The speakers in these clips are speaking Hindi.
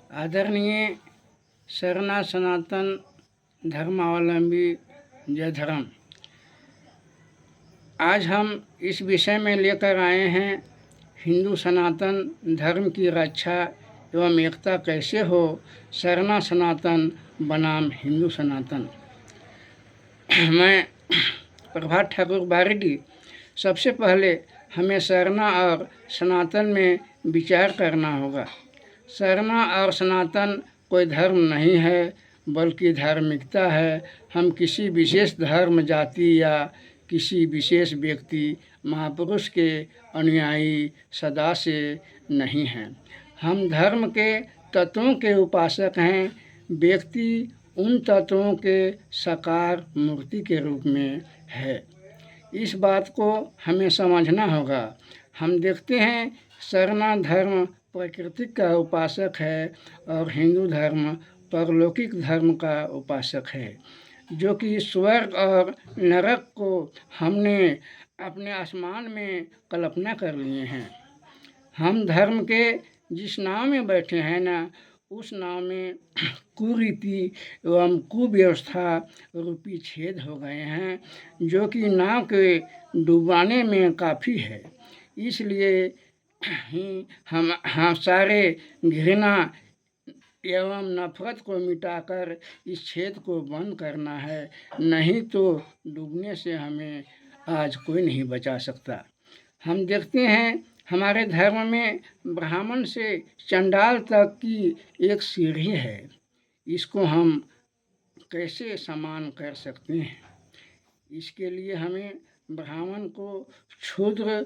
आदरणीय सरना सनातन धर्मावलंबी जय धर्म। आज हम इस विषय में लेकर आए हैं हिंदू सनातन धर्म की रक्षा एवं एकता कैसे हो, सरना सनातन बनाम हिंदू सनातन। मैं प्रभात ठाकुर बारेडी। सबसे पहले हमें सरना और सनातन में विचार करना होगा। सरना और सनातन कोई धर्म नहीं है बल्कि धार्मिकता है। हम किसी विशेष धर्म, जाति या किसी विशेष व्यक्ति महापुरुष के अनुयायी सदा से नहीं हैं। हम धर्म के तत्वों के उपासक हैं। व्यक्ति उन तत्वों के साकार मूर्ति के रूप में है। इस बात को हमें समझना होगा। हम देखते हैं सरना धर्म प्राकृतिक का उपासक है और हिंदू धर्म परलौकिक धर्म का उपासक है, जो कि स्वर्ग और नरक को हमने अपने आसमान में कल्पना कर लिए हैं। हम धर्म के जिस नाव में बैठे हैं ना, उस नाव में कुरीति एवं कुव्यवस्था रूपी छेद हो गए हैं, जो कि नाव के डुबाने में काफ़ी है। इसलिए ही हम सारे घृणा एवं नफरत को मिटाकर इस छेद को बंद करना है, नहीं तो डूबने से हमें आज कोई नहीं बचा सकता। हम देखते हैं हमारे धर्म में ब्राह्मण से चंडाल तक की एक सीढ़ी है। इसको हम कैसे समान कर सकते हैं? इसके लिए हमें ब्राह्मण को क्षुद्र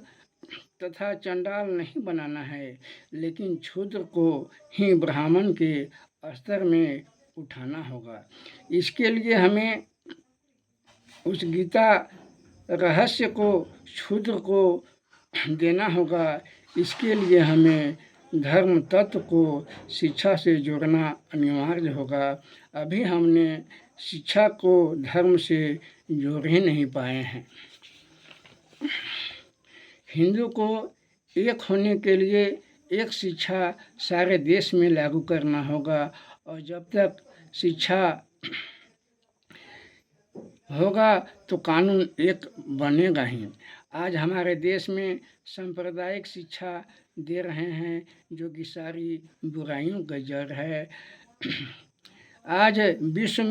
तथा चंडाल नहीं बनाना है, लेकिन क्षुद्र को ही ब्राह्मण के स्तर में उठाना होगा। इसके लिए हमें उस गीता रहस्य को क्षुद्र को देना होगा। इसके लिए हमें धर्म तत्व को शिक्षा से जोड़ना अनिवार्य होगा। अभी हमने शिक्षा को धर्म से जोड़ ही नहीं पाए हैं। हिंदू को एक होने के लिए एक शिक्षा सारे देश में लागू करना होगा, और जब तक शिक्षा होगा तो कानून एक बनेगा ही। आज हमारे देश में सांप्रदायिक शिक्षा दे रहे हैं, जो कि सारी बुराइयों का जड़ है। आज विश्व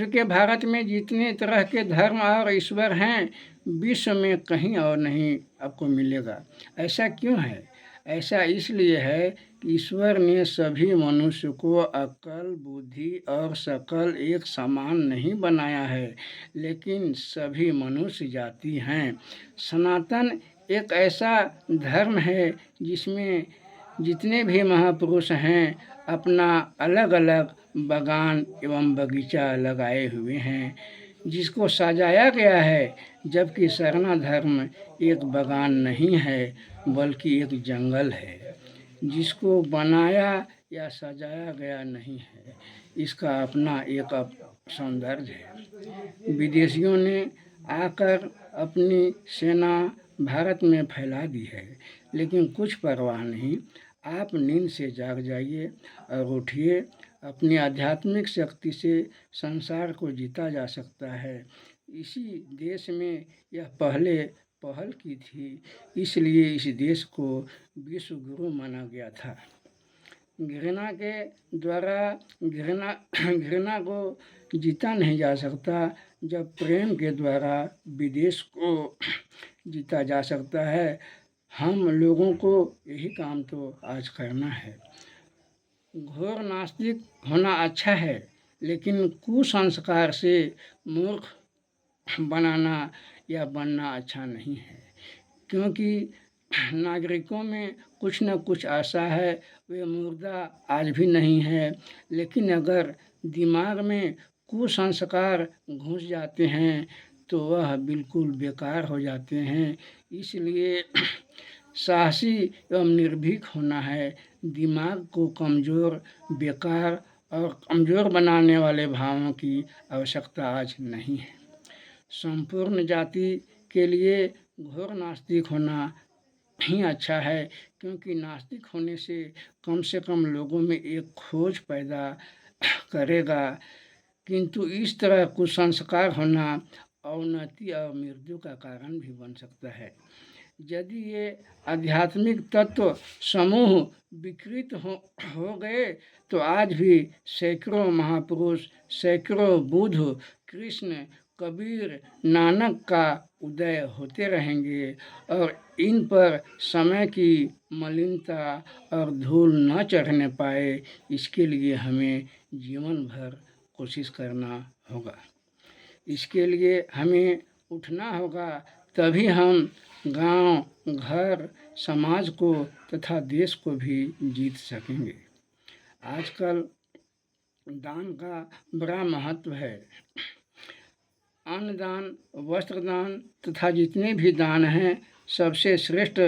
के भारत में जितने तरह के धर्म और ईश्वर हैं, विश्व में कहीं और नहीं आपको मिलेगा। ऐसा क्यों है? ऐसा इसलिए है कि ईश्वर ने सभी मनुष्य को अक्ल, बुद्धि और शकल एक समान नहीं बनाया है, लेकिन सभी मनुष्य जाति हैं। सनातन एक ऐसा धर्म है जिसमें जितने भी महापुरुष हैं अपना अलग अलग बागान एवं बगीचा लगाए हुए हैं, जिसको सजाया गया है। जबकि सरना धर्म एक बागान नहीं है बल्कि एक जंगल है, जिसको बनाया या सजाया गया नहीं है। इसका अपना एक सौंदर्य है। विदेशियों ने आकर अपनी सेना भारत में फैला दी है, लेकिन कुछ परवाह नहीं। आप नींद से जाग जाइए और उठिए। अपनी आध्यात्मिक शक्ति से संसार को जीता जा सकता है। इसी देश में यह पहल की थी, इसलिए इस देश को विश्व गुरु माना गया था। घृणा के द्वारा घृणा को जीता नहीं जा सकता, जब प्रेम के द्वारा विदेश को जीता जा सकता है। हम लोगों को यही काम तो आज करना है। घोर नास्तिक होना अच्छा है, लेकिन कुसंस्कार से मूर्ख बनाना या बनना अच्छा नहीं है। क्योंकि नागरिकों में कुछ न कुछ आशा है, वे मुर्दा आज भी नहीं है। लेकिन अगर दिमाग में कुसंस्कार घुस जाते हैं तो वह बिल्कुल बेकार हो जाते हैं। इसलिए साहसी एवं निर्भीक होना है। दिमाग को कमज़ोर, बेकार और कमज़ोर बनाने वाले भावों की आवश्यकता आज नहीं है। संपूर्ण जाति के लिए घोर नास्तिक होना ही अच्छा है, क्योंकि नास्तिक होने से कम लोगों में एक खोज पैदा करेगा। किंतु इस तरह कुसंस्कार होना अवनति और मृत्यु का कारण भी बन सकता है। यदि ये आध्यात्मिक तत्व समूह विकृत हो गए तो आज भी सैकड़ों महापुरुष, सैकड़ों बुद्ध, कृष्ण, कबीर, नानक का उदय होते रहेंगे और इन पर समय की मलिनता और धूल न चढ़ने पाए, इसके लिए हमें जीवन भर कोशिश करना होगा। इसके लिए हमें उठना होगा, तभी हम गांव, घर, समाज को तथा देश को भी जीत सकेंगे। आजकल दान का बड़ा महत्व है। अन्नदान, वस्त्रदान तथा जितने भी दान हैं, सबसे श्रेष्ठ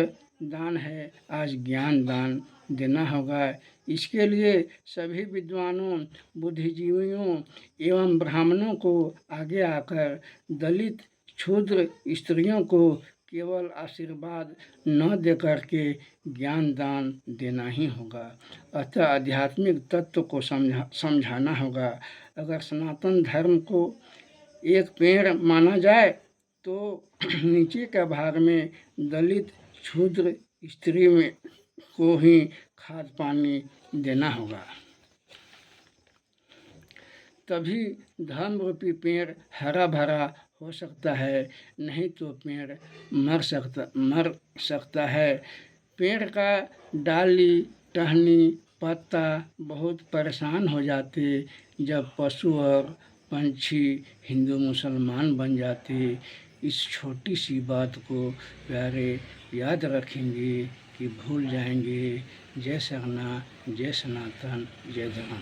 दान है आज ज्ञान दान देना होगा। इसके लिए सभी विद्वानों, बुद्धिजीवियों एवं ब्राह्मणों को आगे आकर दलित, क्षुद्र स्त्रियों को केवल आशीर्वाद न देकर के ज्ञान दान देना ही होगा। अतः आध्यात्मिक तत्व को समझाना होगा। अगर सनातन धर्म को एक पेड़ माना जाए तो नीचे का भाग में दलित, क्षुद्र स्त्री में को ही खाद पानी देना होगा, तभी धर्म रूपी पेड़ हरा भरा हो सकता है, नहीं तो पेड़ मर सकता है। पेड़ का डाली, टहनी, पत्ता बहुत परेशान हो जाते जब पशु और पंछी हिंदू मुसलमान बन जाते। इस छोटी सी बात को प्यारे याद रखेंगे कि भूल जाएंगे। जय सगना, जय सनातन, जय धर्म।